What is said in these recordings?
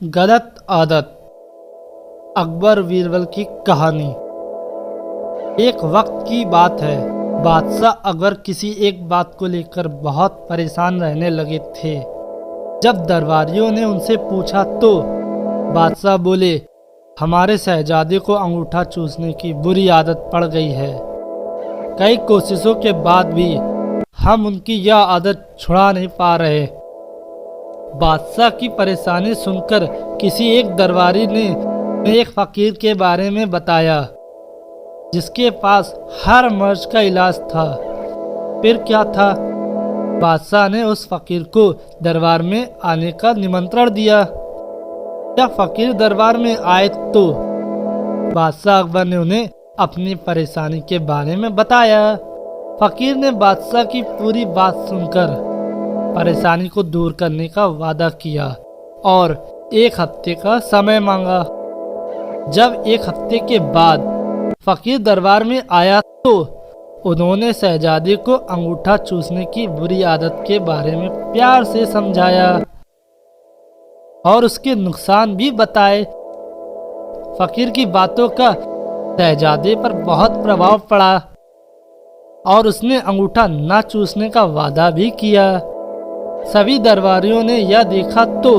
गलत आदत। अकबर बीरबल की कहानी। एक वक्त की बात है। बादशाह अकबर किसी एक बात को लेकर बहुत परेशान रहने लगे थे। जब दरबारियों ने उनसे पूछा तो बादशाह बोले, हमारे शहजादे को अंगूठा चूसने की बुरी आदत पड़ गई है। कई कोशिशों के बाद भी हम उनकी यह आदत छुड़ा नहीं पा रहे। बादशाह की परेशानी सुनकर किसी एक दरबारी ने एक फकीर के बारे में बताया, जिसके पास हर मर्ज का इलाज था। फिर क्या था? बादशाह ने उस फकीर को दरबार में आने का निमंत्रण दिया। जब फकीर दरबार में आए तो बादशाह अकबर ने उन्हें अपनी परेशानी के बारे में बताया। फकीर ने बादशाह की पूरी बात सुनकर परेशानी को दूर करने का वादा किया और 1 हफ्ते का समय मांगा। जब 1 हफ्ते के बाद फकीर दरबार में आया तो उन्होंने शहजादे को अंगूठा चूसने की बुरी आदत के बारे में प्यार से समझाया और उसके नुकसान भी बताए। फकीर की बातों का शहजादे पर बहुत प्रभाव पड़ा और उसने अंगूठा न चूसने का वादा भी किया। सभी दरबारियों ने यह देखा तो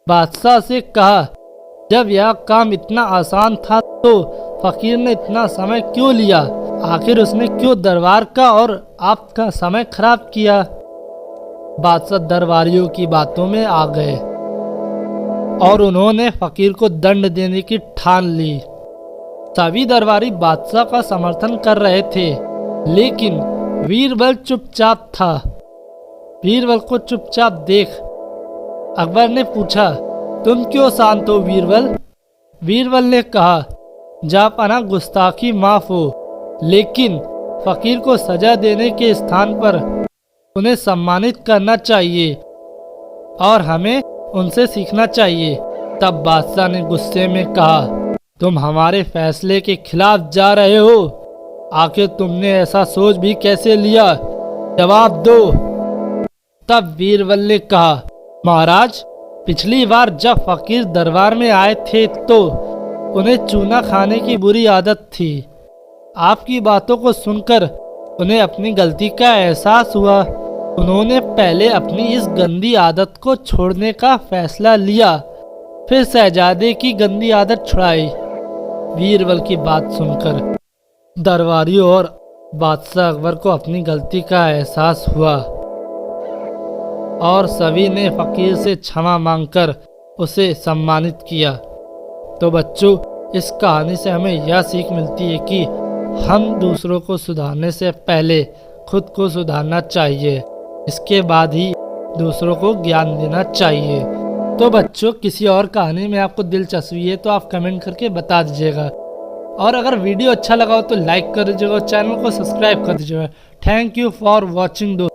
बादशाह से कहा, जब यह काम इतना आसान था तो फकीर ने इतना समय क्यों लिया? आखिर उसने क्यों दरबार का और आपका समय खराब किया? बादशाह दरबारियों की बातों में आ गए और उन्होंने फकीर को दंड देने की ठान ली। सभी दरबारी बादशाह का समर्थन कर रहे थे, लेकिन बीरबल चुपचाप था। बीरबल को चुपचाप देख अकबर ने पूछा, तुम क्यों शांत हो बीरबल? बीरबल ने कहा, जापाना गुस्ताखी माफ हो, लेकिन फकीर को सजा देने के स्थान पर उन्हें सम्मानित करना चाहिए और हमें उनसे सीखना चाहिए। तब बादशाह ने गुस्से में कहा, तुम हमारे फैसले के खिलाफ जा रहे हो। आखिर तुमने ऐसा सोच भी कैसे लिया? जवाब दो। तब बीरबल ने कहा, महाराज, पिछली बार जब फकीर दरबार में आए थे तो उन्हें चूना खाने की बुरी आदत थी। आपकी बातों को सुनकर उन्हें अपनी गलती का एहसास हुआ। उन्होंने पहले अपनी इस गंदी आदत को छोड़ने का फैसला लिया, फिर शहजादे की गंदी आदत छुड़ाई। बीरबल की बात सुनकर दरबारियों और बादशाह अकबर को अपनी गलती का एहसास हुआ और सभी ने फकीर से क्षमा मांगकर उसे सम्मानित किया। तो बच्चों, इस कहानी से हमें यह सीख मिलती है कि हम दूसरों को सुधारने से पहले खुद को सुधारना चाहिए, इसके बाद ही दूसरों को ज्ञान देना चाहिए। तो बच्चों, किसी और कहानी में आपको दिलचस्पी है तो आप कमेंट करके बता दीजिएगा, और अगर वीडियो अच्छा लगा हो तो लाइक कर दीजिएगा और चैनल को सब्सक्राइब कर दीजिएगा। Thank you for watching.